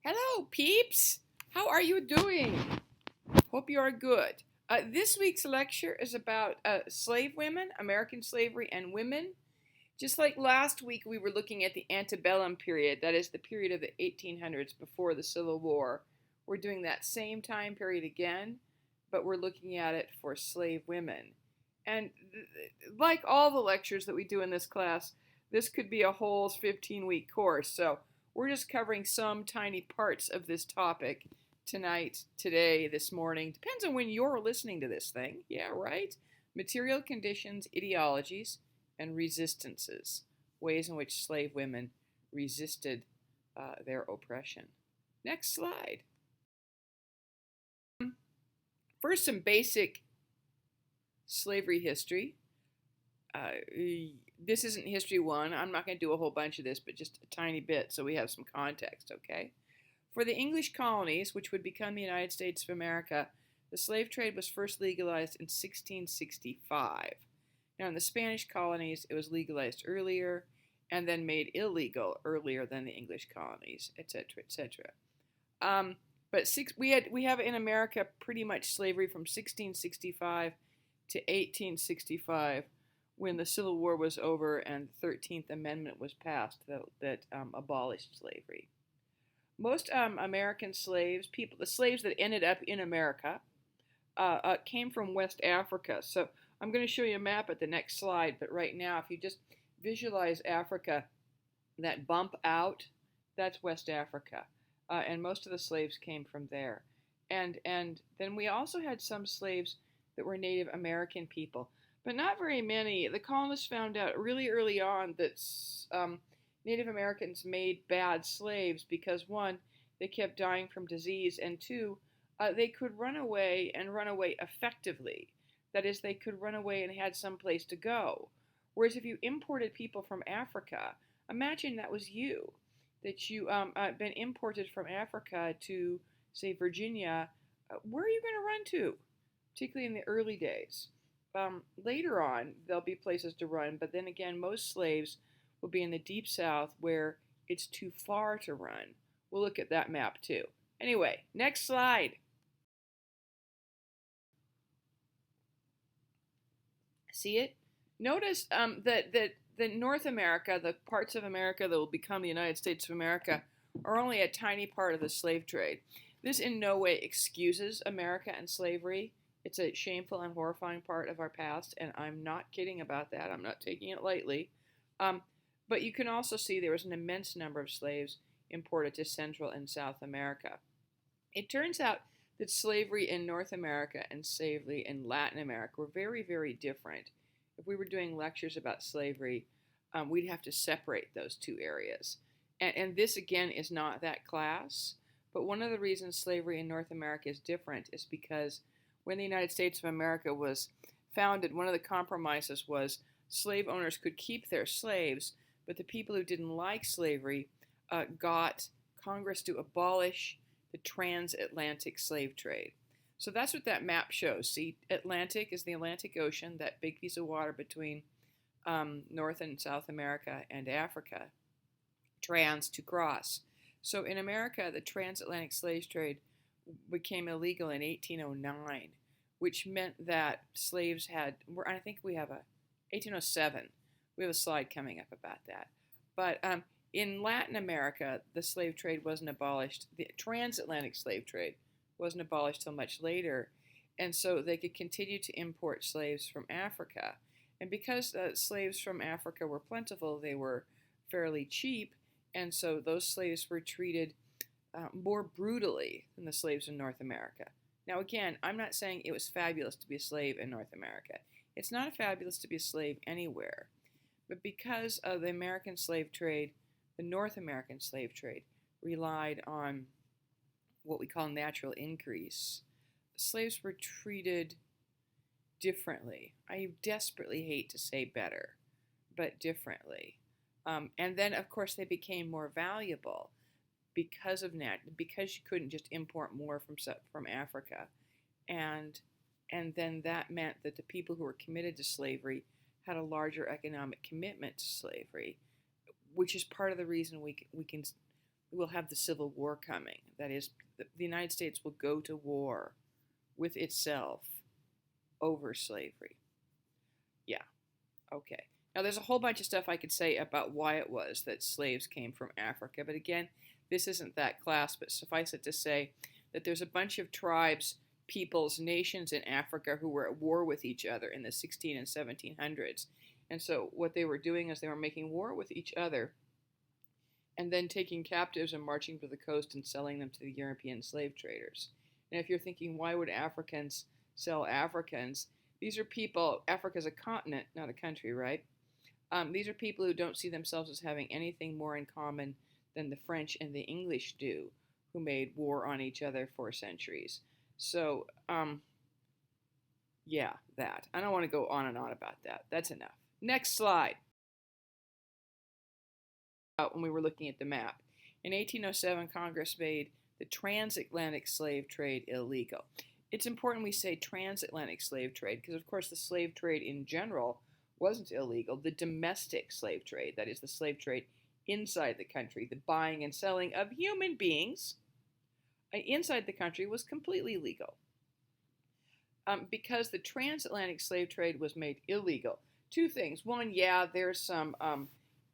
Hello, peeps! How are you doing? Hope you are good. This week's lecture is about slave women, American slavery, and women. Just like last week, we were looking at the antebellum period, that is the period of the 1800s before the Civil War. We're doing that same time period again, but we're looking at it for slave women. And like all the lectures that we do in this class, this could be a whole 15-week course. So we're just covering some tiny parts of this topic tonight, today, this morning. Depends on when you're listening to this thing. Yeah, right? Material conditions, ideologies, and resistances. Ways in which slave women resisted their oppression. Next slide. First, some basic slavery history. This isn't history 1. I'm not going to do a whole bunch of this, but just a tiny bit so we have some context, okay? For the English colonies, which would become the United States of America, the slave trade was first legalized in 1665. Now, in the Spanish colonies, it was legalized earlier and then made illegal earlier than the English colonies, etc., etc. But we have in America pretty much slavery from 1665 to 1865, when the Civil War was over and the 13th Amendment was passed that abolished slavery. Most American slaves, the slaves that ended up in America, came from West Africa. So I'm going to show you a map at the next slide, but right now, if you just visualize Africa, that bump out, that's West Africa. And most of the slaves came from there. And then we also had some slaves that were Native American people, but not very many. The colonists found out really early on that Native Americans made bad slaves because, one, they kept dying from disease, and two, they could run away and run away effectively. That is, they could run away and had some place to go. Whereas if you imported people from Africa, imagine that was you, that you been imported from Africa to, say, Virginia. Where are you going to run to, particularly in the early days? Later on, there'll be places to run, but then again, most slaves will be in the Deep South where it's too far to run. We'll look at that map too. Anyway, next slide. See it? Notice that North America, the parts of America that will become the United States of America, are only a tiny part of the slave trade. This in no way excuses America and slavery. It's a shameful and horrifying part of our past, and I'm not kidding about that. I'm not taking it lightly. But you can also see there was an immense number of slaves imported to Central and South America. It turns out that slavery in North America and slavery in Latin America were very, very different. If we were doing lectures about slavery, we'd have to separate those two areas. And this, again, is not that class. But one of the reasons slavery in North America is different is because when the United States of America was founded, one of the compromises was slave owners could keep their slaves, but the people who didn't like slavery got Congress to abolish the transatlantic slave trade. So that's what that map shows. See, Atlantic is the Atlantic Ocean, that big piece of water between North and South America and Africa. Trans, to cross. So in America, the transatlantic slave trade became illegal in 1809, which meant that slaves I think we have 1807. We have a slide coming up about that. But in Latin America, the slave trade wasn't abolished. The transatlantic slave trade wasn't abolished till much later. And so they could continue to import slaves from Africa. And because slaves from Africa were plentiful, they were fairly cheap. And so those slaves were treated more brutally than the slaves in North America. Now, again, I'm not saying it was fabulous to be a slave in North America. It's not fabulous to be a slave anywhere. But because of the American slave trade, the North American slave trade relied on what we call natural increase. Slaves were treated differently. I desperately hate to say better, but differently. And then, of course, they became more valuable because you couldn't just import more from Africa, and then that meant that the people who were committed to slavery had a larger economic commitment to slavery, which is part of the reason we can we'll have the Civil War coming. That is, the United States will go to war with itself over slavery. Yeah, okay. Now, there's a whole bunch of stuff I could say about why it was that slaves came from Africa, but again, this isn't that class, but suffice it to say that there's a bunch of tribes, peoples, nations in Africa who were at war with each other in the 16 and 1700s. And so what they were doing is they were making war with each other and then taking captives and marching to the coast and selling them to the European slave traders. And if you're thinking, why would Africans sell Africans? These are people, Africa's a continent, not a country, right? These are people who don't see themselves as having anything more in common than the French and the English do, who made war on each other for centuries. So, yeah, that. I don't want to go on and on about that. That's enough. Next slide. When we were looking at the map. In 1807, Congress made the transatlantic slave trade illegal. It's important we say transatlantic slave trade because, of course, the slave trade in general wasn't illegal. The domestic slave trade, that is the slave trade inside the country, the buying and selling of human beings inside the country, was completely legal. Because the transatlantic slave trade was made illegal, two things. One, yeah, there's some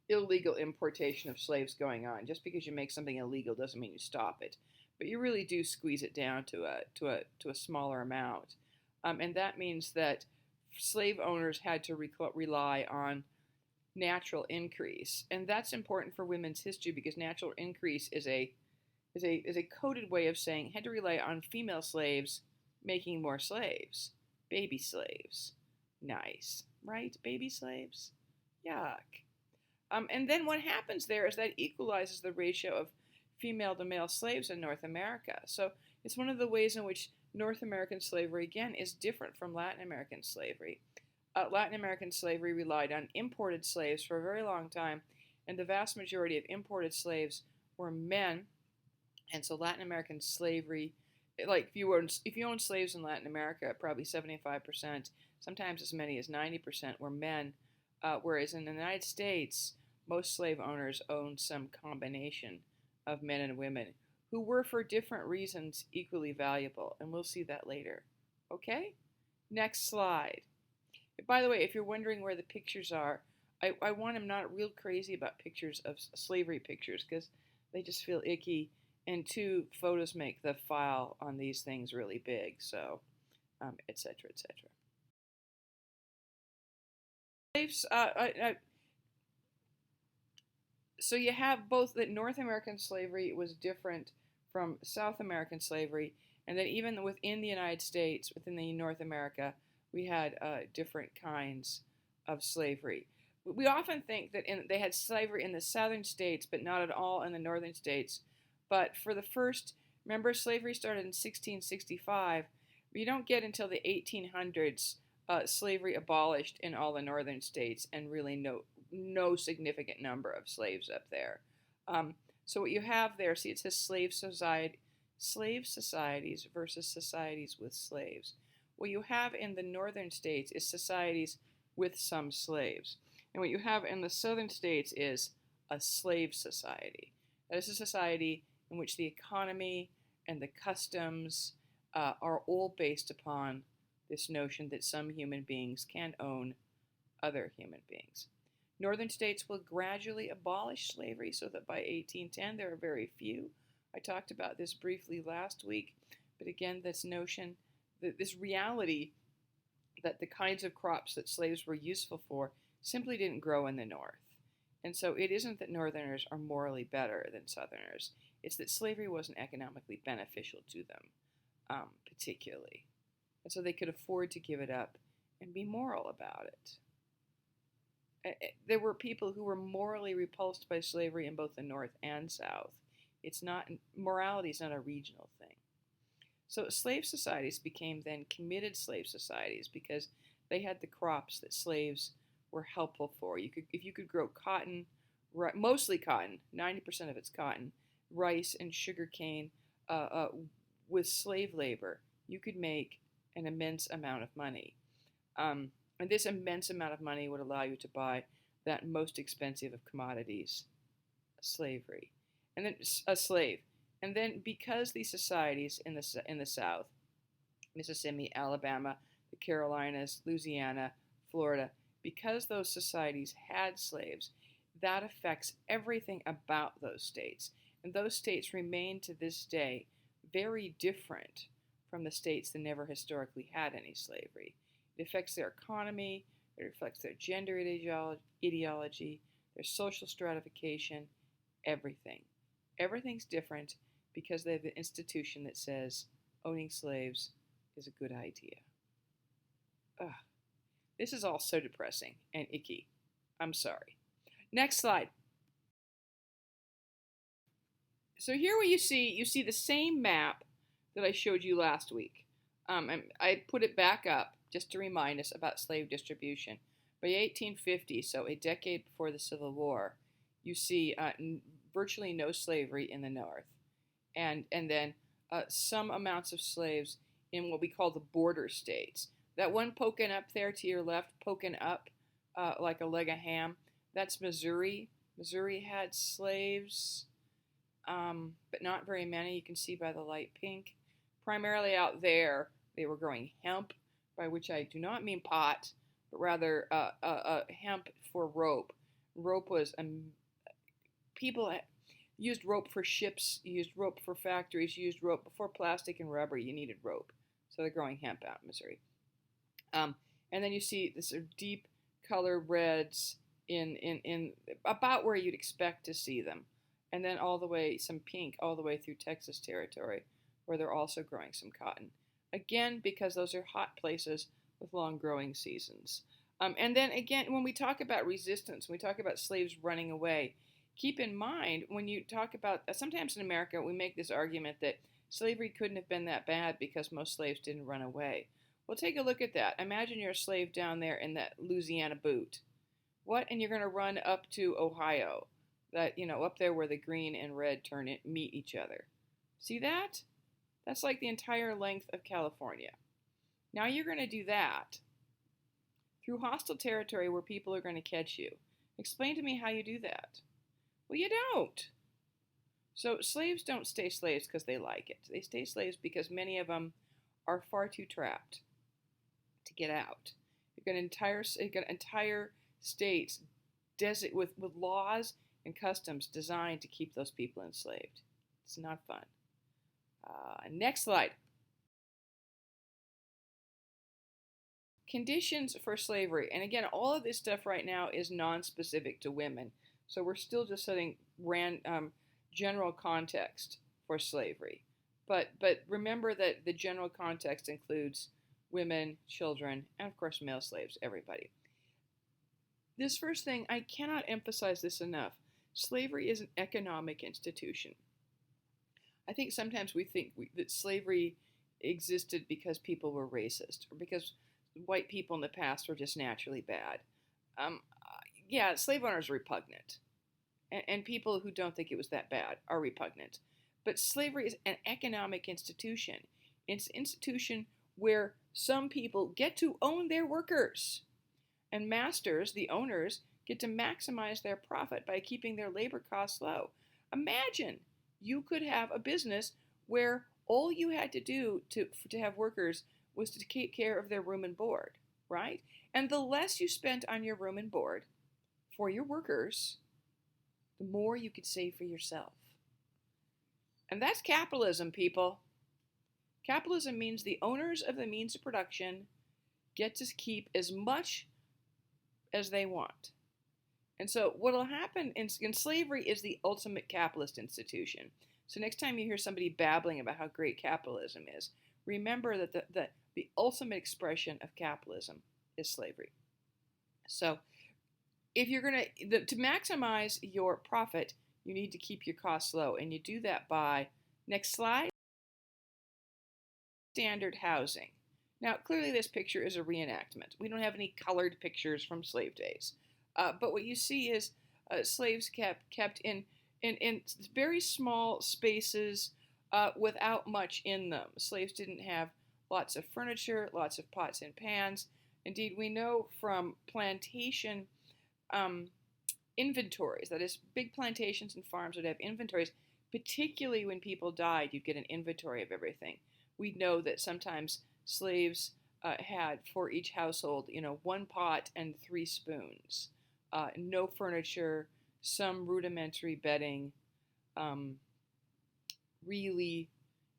illegal importation of slaves going on. Just because you make something illegal doesn't mean you stop it, but you really do squeeze it down to a smaller amount, and that means that slave owners had to rely on natural increase, and that's important for women's history because natural increase is a coded way of saying had to rely on female slaves making more slaves, baby slaves. Nice, right? Baby slaves. Yuck. And then what happens there is that equalizes the ratio of female to male slaves in North America. So it's one of the ways in which North American slavery, again, is different from Latin American slavery. Latin American slavery relied on imported slaves for a very long time, and the vast majority of imported slaves were men. And so Latin American slavery, like if you own slaves in Latin America, probably 75%, sometimes as many as 90% were men, whereas in the United States, most slave owners owned some combination of men and women who were, for different reasons, equally valuable. And we'll see that later. Okay? Next slide. By the way, if you're wondering where the pictures are, I want them not real crazy about pictures of slavery pictures because they just feel icky. And two, photos make the file on these things really big. So, et cetera, et cetera. Slaves, so you have both that North American slavery was different from South American slavery, and that even within the United States, within the North America, we had different kinds of slavery. We often think that they had slavery in the southern states, but not at all in the northern states. But for the first, remember, slavery started in 1665. You don't get until the 1800s slavery abolished in all the northern states, and really no significant number of slaves up there. So what you have there, see, it says slave societies versus societies with slaves. What you have in the northern states is societies with some slaves. And what you have in the southern states is a slave society. That is a society in which the economy and the customs are all based upon this notion that some human beings can own other human beings. Northern states will gradually abolish slavery so that by 1810 there are very few. I talked about this briefly last week, but again, this notion, this reality that the kinds of crops that slaves were useful for simply didn't grow in the North. And so it isn't that Northerners are morally better than Southerners. It's that slavery wasn't economically beneficial to them, particularly. And so they could afford to give it up and be moral about it. There were people who were morally repulsed by slavery in both the North and South. Morality is not a regional thing. So slave societies became then committed slave societies because they had the crops that slaves were helpful for. If you could grow cotton, mostly cotton, 90% of it's cotton, rice and sugar cane with slave labor, you could make an immense amount of money. And this immense amount of money would allow you to buy that most expensive of commodities, slavery. and then a slave. And then because these societies in the South, Mississippi, Alabama, the Carolinas, Louisiana, Florida, because those societies had slaves, that affects everything about those states. And those states remain to this day very different from the states that never historically had any slavery. It affects their economy, it reflects their gender ideology, their social stratification, everything. Everything's different because they have an institution that says owning slaves is a good idea. Ugh. This is all so depressing and icky. I'm sorry. Next slide. So here what you see the same map that I showed you last week. And I put it back up just to remind us about slave distribution. By 1850, so a decade before the Civil War, you see virtually no slavery in the North, and then some amounts of slaves in what we call the border states. That one poking up there to your left, poking up like a leg of ham, that's Missouri. Missouri had slaves, but not very many. You can see by the light pink. Primarily out there, they were growing hemp, by which I do not mean pot, but rather hemp for rope. Rope was, people used rope for ships, used rope for factories, used rope before plastic and rubber. You needed rope. So they're growing hemp out in Missouri. And then you see this sort of deep color reds in about where you'd expect to see them. And then all the way, some pink, all the way through Texas territory, where they're also growing some cotton. Again, because those are hot places with long growing seasons. And then again, when we talk about resistance, when we talk about slaves running away, keep in mind when you talk about, sometimes in America we make this argument that slavery couldn't have been that bad because most slaves didn't run away. Well, take a look at that. Imagine you're a slave down there in that Louisiana boot. What? And you're going to run up to Ohio, that, up there where the green and red meet each other. See that? That's like the entire length of California. Now you're going to do that through hostile territory where people are going to catch you. Explain to me how you do that. Well, you don't. So slaves don't stay slaves because they like it. They stay slaves because many of them are far too trapped to get out. You've got entire states with laws and customs designed to keep those people enslaved. It's not fun. Next slide. Conditions for slavery. And again, all of this stuff right now is non-specific to women. So we're still just setting general context for slavery. But remember that the general context includes women, children, and of course male slaves, everybody. This first thing, I cannot emphasize this enough. Slavery is an economic institution. I think sometimes we think that slavery existed because people were racist or because white people in the past were just naturally bad. Yeah, slave owners are repugnant. And people who don't think it was that bad are repugnant. But slavery is an economic institution. It's an institution where some people get to own their workers. And masters, the owners, get to maximize their profit by keeping their labor costs low. Imagine you could have a business where all you had to do to have workers was to take care of their room and board, right? And the less you spent on your room and board for your workers, the more you could save for yourself. And that's capitalism, people. Capitalism means the owners of the means of production get to keep as much as they want. And so what will happen in slavery is the ultimate capitalist institution. So next time you hear somebody babbling about how great capitalism is, remember that the ultimate expression of capitalism is slavery. So if you're going to maximize your profit, you need to keep your costs low. And you do that by, next slide, standard housing. Now, clearly this picture is a reenactment. We don't have any colored pictures from slave days. But what you see is slaves kept in very small spaces without much in them. Slaves didn't have lots of furniture, lots of pots and pans. Indeed, we know from plantation inventories, that is, big plantations and farms would have inventories. Particularly when people died, you'd get an inventory of everything. We know that sometimes slaves had for each household, one pot and three spoons, no furniture, some rudimentary bedding, um, really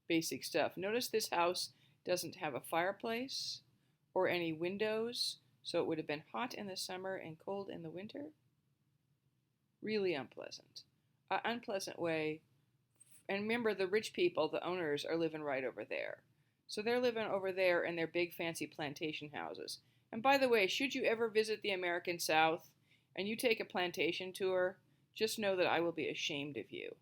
basic stuff. Notice this house doesn't have a fireplace or any windows, so it would have been hot in the summer and cold in the winter. Really unpleasant. Unpleasant way. And remember, the rich people, the owners, are living right over there. So they're living over there in their big fancy plantation houses. And by the way, should you ever visit the American South and you take a plantation tour, just know that I will be ashamed of you.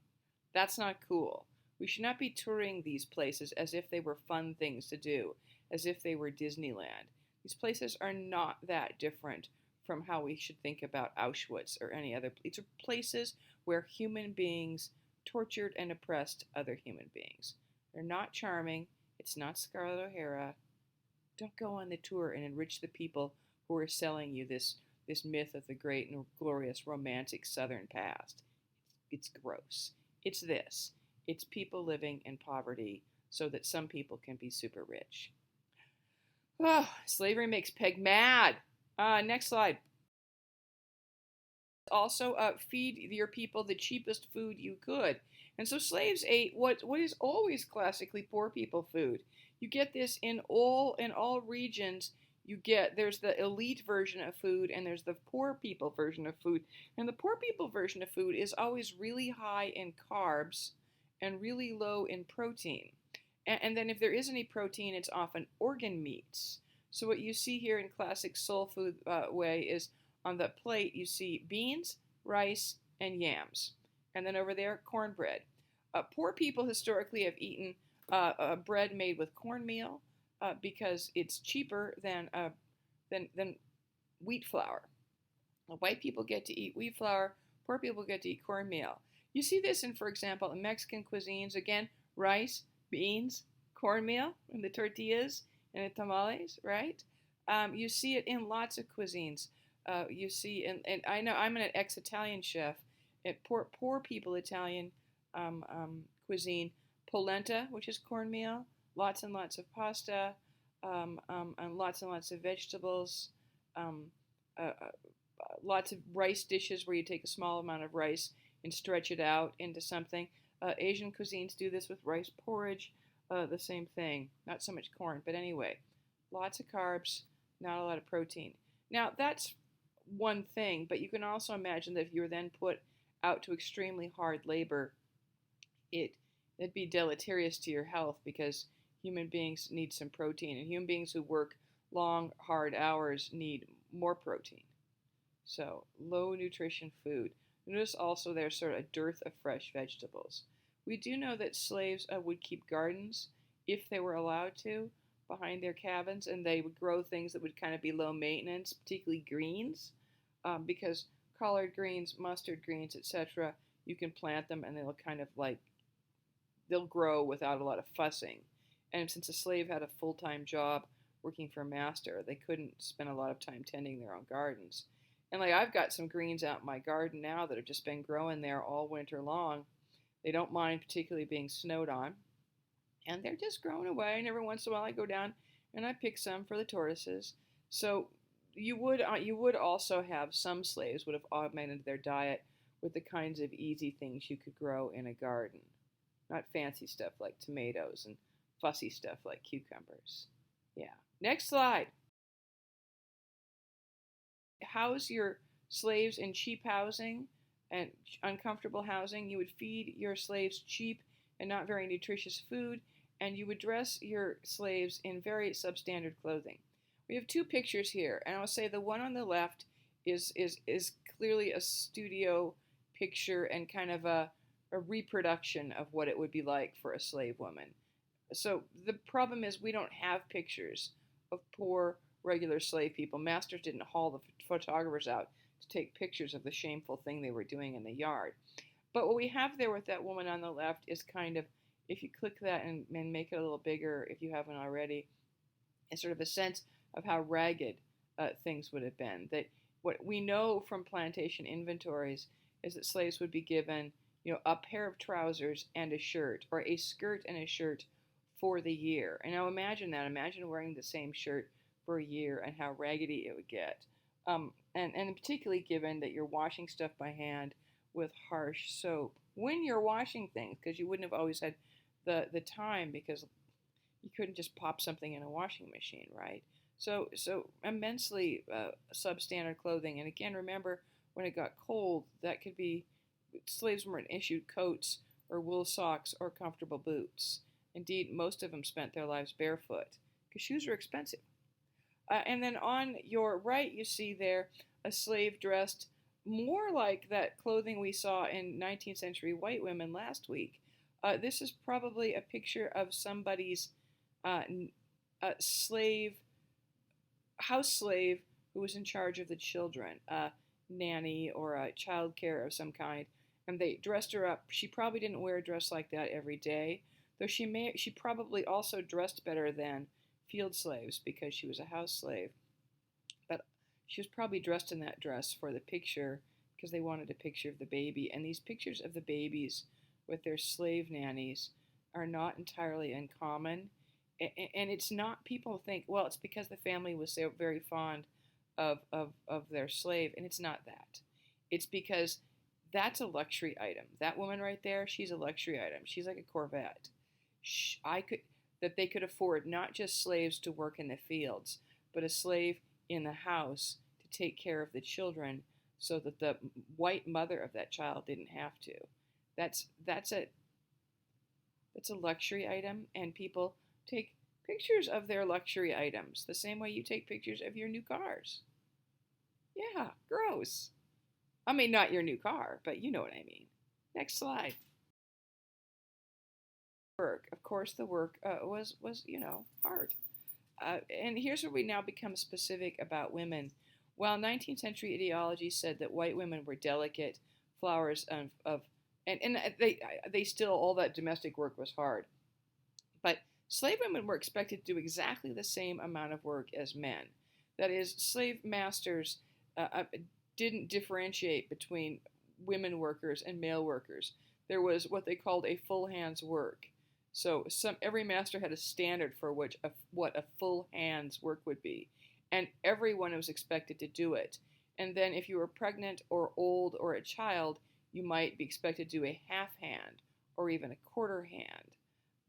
That's not cool. We should not be touring these places as if they were fun things to do, as if they were Disneyland. These places are not that different from how we should think about Auschwitz or any other. These are places where human beings tortured and oppressed other human beings. They're not charming. It's not Scarlett O'Hara. Don't go on the tour and enrich the people who are selling you this myth of the great and glorious romantic Southern past. It's gross. It's this. It's people living in poverty so that some people can be super rich. Oh, slavery makes Peg mad. Next slide. Also, feed your people the cheapest food you could. And so slaves ate what is always classically poor people food. You get this in all regions. There's the elite version of food and there's the poor people version of food. And the poor people version of food is always really high in carbs and really low in protein. And then if there is any protein, it's often organ meats. So what you see here in classic soul food way is on the plate you see beans, rice, and yams. And then over there, cornbread. Poor people historically have eaten bread made with cornmeal because it's cheaper than wheat flour. White people get to eat wheat flour. Poor people get to eat cornmeal. You see this in, for example, in Mexican cuisines. Again, rice, beans, cornmeal, and the tortillas and the tamales, right? You see it in lots of cuisines. You see, and I know I'm an ex-Italian chef. At poor people Italian cuisine, polenta, which is cornmeal, lots and lots of pasta, and lots of vegetables, lots of rice dishes where you take a small amount of rice and stretch it out into something. Asian cuisines do this with rice porridge, the same thing. Not so much corn, but anyway, lots of carbs, not a lot of protein. Now, that's one thing, but you can also imagine that if you were then put out to extremely hard labor, it'd be deleterious to your health because human beings need some protein, and human beings who work long, hard hours need more protein. So, low nutrition food. Notice also there's sort of a dearth of fresh vegetables. We do know that slaves would keep gardens if they were allowed to behind their cabins, and they would grow things that would kind of be low maintenance, particularly greens, because collard greens, mustard greens, etc., you can plant them and they'll kind of they'll grow without a lot of fussing. And since a slave had a full-time job working for a master, they couldn't spend a lot of time tending their own gardens. And I've got some greens out in my garden now that have just been growing there all winter long. They don't mind particularly being snowed on. And they're just growing away, and every once in a while I go down and I pick some for the tortoises. So you would also have some slaves would have augmented their diet with the kinds of easy things you could grow in a garden. Not fancy stuff like tomatoes and fussy stuff like cucumbers. Yeah. Next slide. House your slaves in cheap housing and uncomfortable housing. You would feed your slaves cheap and not very nutritious food, and you would dress your slaves in very substandard clothing. We have two pictures here, and I'll say the one on the left is clearly a studio picture and kind of a reproduction of what it would be like for a slave woman. So the problem is we don't have pictures of poor regular slave people. Masters didn't haul the photographers out to take pictures of the shameful thing they were doing in the yard. But what we have there with that woman on the left is kind of, if you click that and make it a little bigger, if you haven't already, it's sort of a sense of how ragged things would have been. That what we know from plantation inventories is that slaves would be given a pair of trousers and a shirt, or a skirt and a shirt for the year. And now imagine that. Imagine wearing the same shirt for a year and how raggedy it would get. And particularly given that you're washing stuff by hand with harsh soap when you're washing things, because you wouldn't have always had the time, because you couldn't just pop something in a washing machine, right? So immensely substandard clothing. And again, remember, when it got cold, that could be, slaves weren't issued coats or wool socks or comfortable boots. Indeed, most of them spent their lives barefoot because shoes are expensive. And then on your right, you see there a slave dressed more like that clothing we saw in 19th century white women last week. This is probably a picture of somebody's slave, house slave, who was in charge of the children, a nanny or a child care of some kind. And they dressed her up. She probably didn't wear a dress like that every day, though she probably also dressed better than field slaves because she was a house slave. But she was probably dressed in that dress for the picture because they wanted a picture of the baby. And these pictures of the babies with their slave nannies are not entirely uncommon. And it's not, people think, well, it's because the family was so very fond of their slave. And it's not that. It's because that's a luxury item. That woman right there, she's a luxury item. She's like a Corvette. That they could afford not just slaves to work in the fields, but a slave in the house to take care of the children so that the white mother of that child didn't have to. That's a luxury item, and people take pictures of their luxury items the same way you take pictures of your new cars. Yeah, gross. I mean, not your new car, but you know what I mean. Next slide. Work. Of course, the work was hard. And here's where we now become specific about women. While 19th century ideology said that white women were delicate flowers and they still, all that domestic work was hard. But slave women were expected to do exactly the same amount of work as men. That is, slave masters didn't differentiate between women workers and male workers. There was what they called a full hand's work. So every master had a standard for what a full hand's work would be, and everyone was expected to do it. And then if you were pregnant or old or a child, you might be expected to do a half hand or even a quarter hand.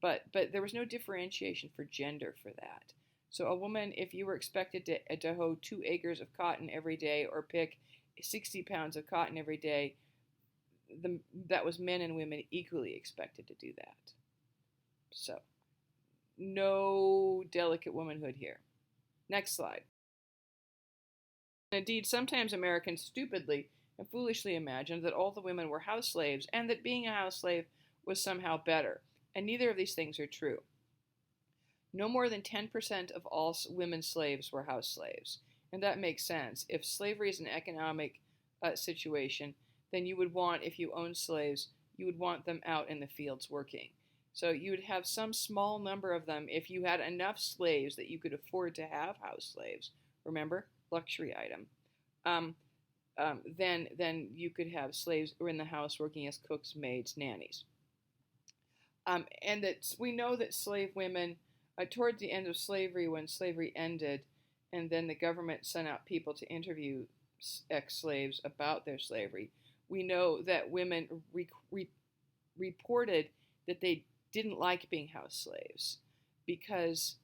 But there was no differentiation for gender for that. So a woman, if you were expected to hoe 2 acres of cotton every day or pick 60 pounds of cotton every day, that was men and women equally expected to do that. So, no delicate womanhood here. Next slide. Indeed, sometimes Americans stupidly and foolishly imagined that all the women were house slaves and that being a house slave was somehow better. And neither of these things are true. No more than 10% of all women slaves were house slaves. And that makes sense. If slavery is an economic situation, then you would want, if you own slaves, you would want them out in the fields working. So you would have some small number of them if you had enough slaves that you could afford to have house slaves. Remember, luxury item. Then you could have slaves who were in the house working as cooks, maids, nannies. And that we know that slave women, toward the end of slavery, when slavery ended, and then the government sent out people to interview ex-slaves about their slavery, we know that women reported that they didn't like being house slaves because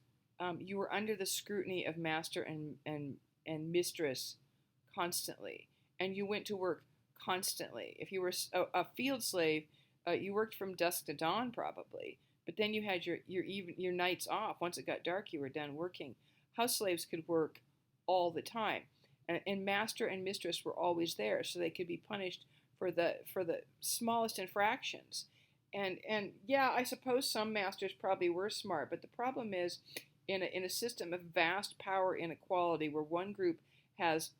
you were under the scrutiny of master and mistress constantly, and you went to work constantly. If you were a field slave, you worked from dusk to dawn probably, but then you had your nights off. Once it got dark, you were done working. House slaves could work all the time, and master and mistress were always there, so they could be punished for the smallest infractions. And yeah, I suppose some masters probably were smart, but the problem is in a system of vast power inequality where one group has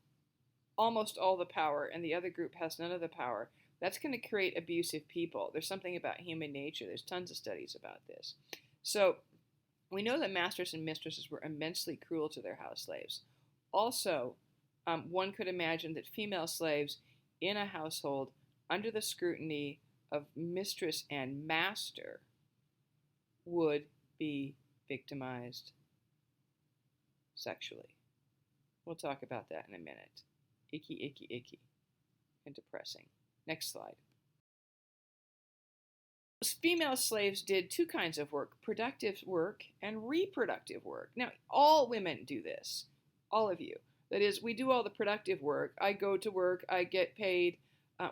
almost all the power and the other group has none of the power, that's going to create abusive people. There's something about human nature. There's tons of studies about this. So we know that masters and mistresses were immensely cruel to their house slaves. Also, one could imagine that female slaves in a household under the scrutiny of mistress and master would be victimized sexually. We'll talk about that in a minute. Icky, icky, icky, and depressing. Next slide. Female slaves did two kinds of work, productive work and reproductive work. Now, all women do this, all of you. That is, we do all the productive work. I go to work, I get paid.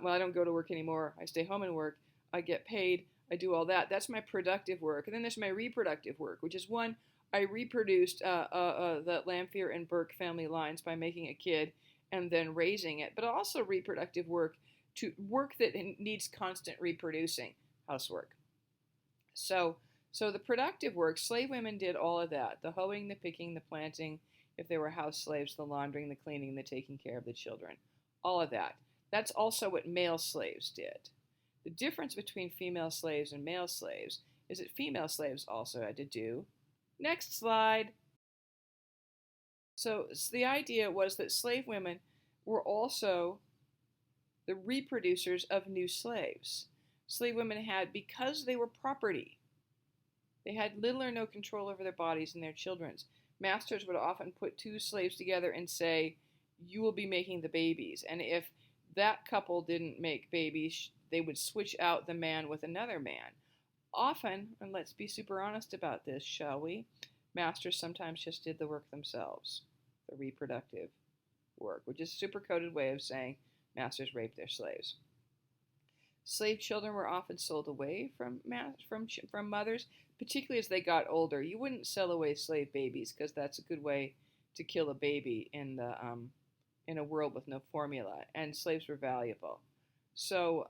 Well, I don't go to work anymore. I stay home and work. I get paid. I do all that. That's my productive work. And then there's my reproductive work, which is one, I reproduced the Lamphere and Burke family lines by making a kid and then raising it, but also reproductive work, to work that needs constant reproducing, housework. So the productive work, slave women did all of that, the hoeing, the picking, the planting, if they were house slaves, the laundering, the cleaning, the taking care of the children, all of that. That's also what male slaves did. The difference between female slaves and male slaves is that female slaves also had to do. Next slide. So the idea was that slave women were also the reproducers of new slaves. Slave women had, because they were property, they had little or no control over their bodies and their children's. Masters would often put two slaves together and say, you will be making the babies. And if that couple didn't make babies, they would switch out the man with another man. Often, and let's be super honest about this, shall we? Masters sometimes just did the work themselves, the reproductive work, which is a super-coded way of saying masters raped their slaves. Slave children were often sold away from mothers, particularly as they got older. You wouldn't sell away slave babies because that's a good way to kill a baby in a world with no formula, and slaves were valuable. So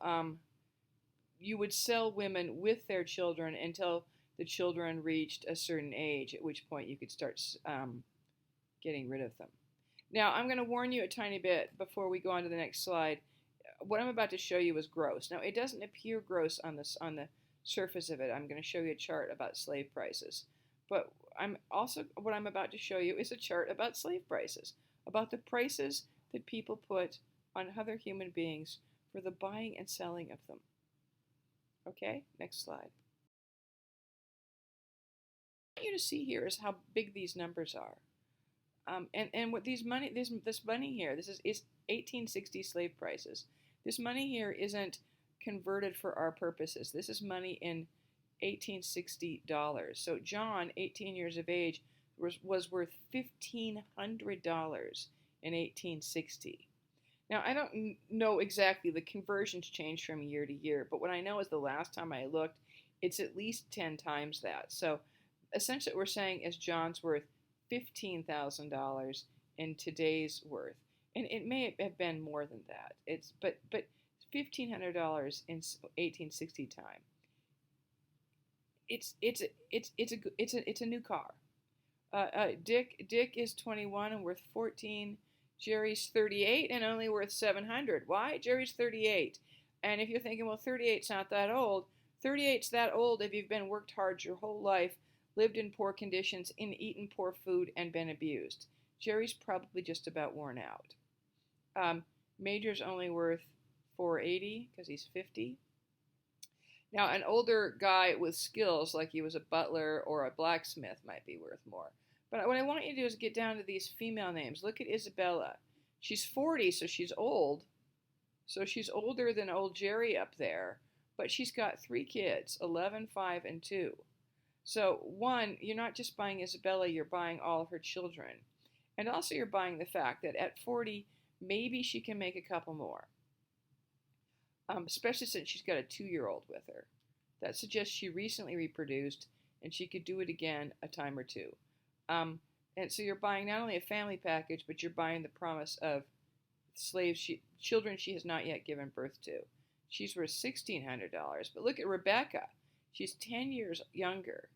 you would sell women with their children until the children reached a certain age, at which point you could start getting rid of them. Now, I'm going to warn you a tiny bit before we go on to the next slide. What I'm about to show you is gross. Now, it doesn't appear gross on the surface of it. I'm going to show you a chart about slave prices. But what I'm about to show you is a chart about slave prices, about the prices that people put on other human beings for the buying and selling of them. Okay, next slide. What I want you to see here is how big these numbers are. And what this money here, this is 1860 slave prices. This money here isn't converted for our purposes. This is money in 1860 dollars. So John, 18 years of age, was worth $1,500 in 1860. Now, I don't know exactly, the conversions change from year to year, but what I know is the last time I looked, it's at least 10 times that. So essentially what we're saying is John's worth $15,000 in today's worth. And it may have been more than that. But $1,500 in 1860 time. It's a new car. Dick is 21 and worth 14. Jerry's 38 and only worth 700. Why? Jerry's 38. And if you're thinking, well, 38's not that old. 38's that old if you've been worked hard your whole life, lived in poor conditions, and eaten poor food, and been abused. Jerry's probably just about worn out. Major's only worth $480 because he's 50. Now, an older guy with skills, like he was a butler or a blacksmith, might be worth more. But what I want you to do is get down to these female names. Look at Isabella. She's 40, so she's old. So she's older than old Jerry up there. But she's got 3 kids, 11, 5, and 2. So, one, you're not just buying Isabella, you're buying all of her children. And also you're buying the fact that at 40, maybe she can make a couple more. Especially since she's got a 2-year-old with her. That suggests she recently reproduced, and she could do it again a time or two. And so you're buying not only a family package, but you're buying the promise of children she has not yet given birth to. She's worth $1,600. But look at Rebecca. She's 10 years younger.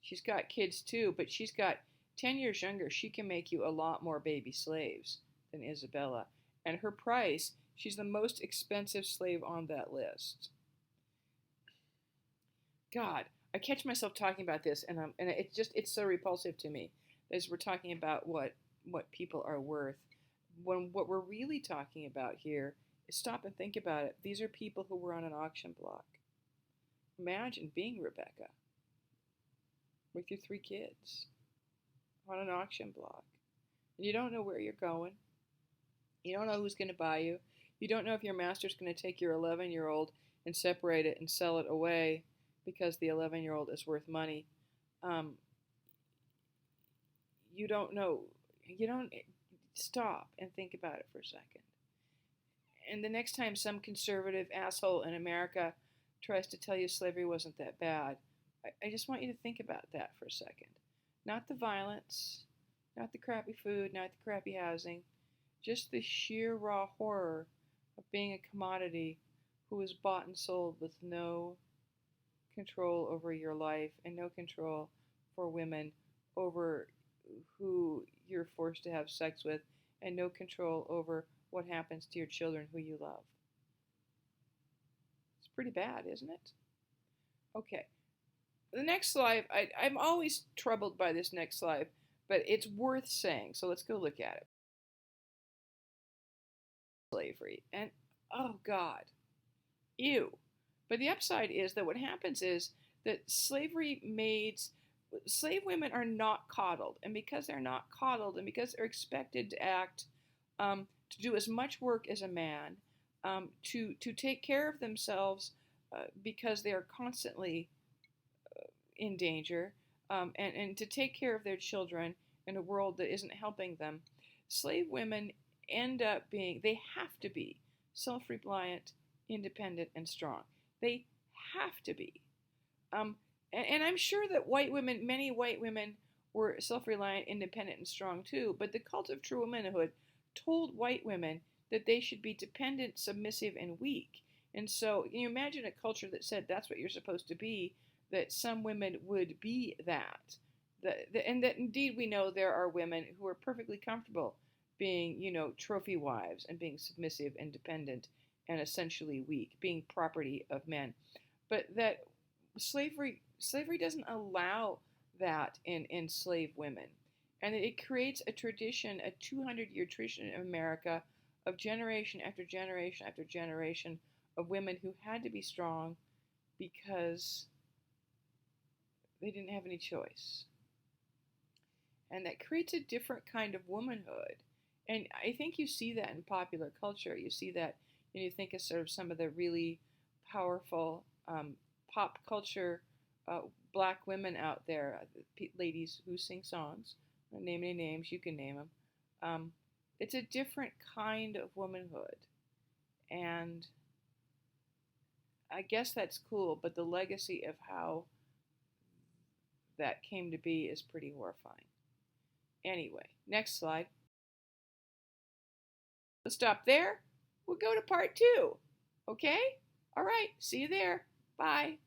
She's got kids too, but she's got 10 years younger. She can make you a lot more baby slaves than Isabella. And her price, she's the most expensive slave on that list. God, I catch myself talking about this, and it's so repulsive to me as we're talking about what people are worth. When what we're really talking about here Stop and think about it. These are people who were on an auction block. Imagine being Rebecca with your 3 kids on an auction block. And you don't know where you're going. You don't know who's going to buy you. You don't know if your master's going to take your 11-year-old and separate it and sell it away because the 11-year-old is worth money. You don't know. You don't stop and think about it for a second. And the next time some conservative asshole in America tries to tell you slavery wasn't that bad, I just want you to think about that for a second. Not the violence, not the crappy food, not the crappy housing, just the sheer raw horror of being a commodity who was bought and sold with no control over your life and no control for women over who you're forced to have sex with and no control over what happens to your children who you love. It's pretty bad, isn't it? Okay. The next slide, I'm always troubled by this next slide, but it's worth saying. So let's go look at it. Slavery. And, oh God, ew. But the upside is that what happens is that slave women are not coddled. And because they're not coddled and because they're expected to act, to do as much work as a man, to take care of themselves because they are constantly in danger, and to take care of their children in a world that isn't helping them, slave women end up being, they have to be self-reliant, independent, and strong. They have to be. And I'm sure that many white women were self-reliant, independent, and strong too, but the cult of true womanhood told white women that they should be dependent, submissive, and weak. And so can you imagine a culture that said that's what you're supposed to be, that some women would be that. And that indeed we know there are women who are perfectly comfortable being, trophy wives and being submissive and dependent and essentially weak, being property of men. But that slavery doesn't allow that in enslaved women. And it creates a tradition, a 200-year tradition in America of generation after generation after generation of women who had to be strong because they didn't have any choice. And that creates a different kind of womanhood. And I think you see that in popular culture. You see that, you think of sort of some of the really powerful pop culture black women out there, ladies who sing songs. I don't name any names, you can name them. It's a different kind of womanhood. And I guess that's cool, but the legacy of how that came to be is pretty horrifying. Anyway, next slide. Let's stop there. We'll go to part 2. Okay? All right. See you there. Bye.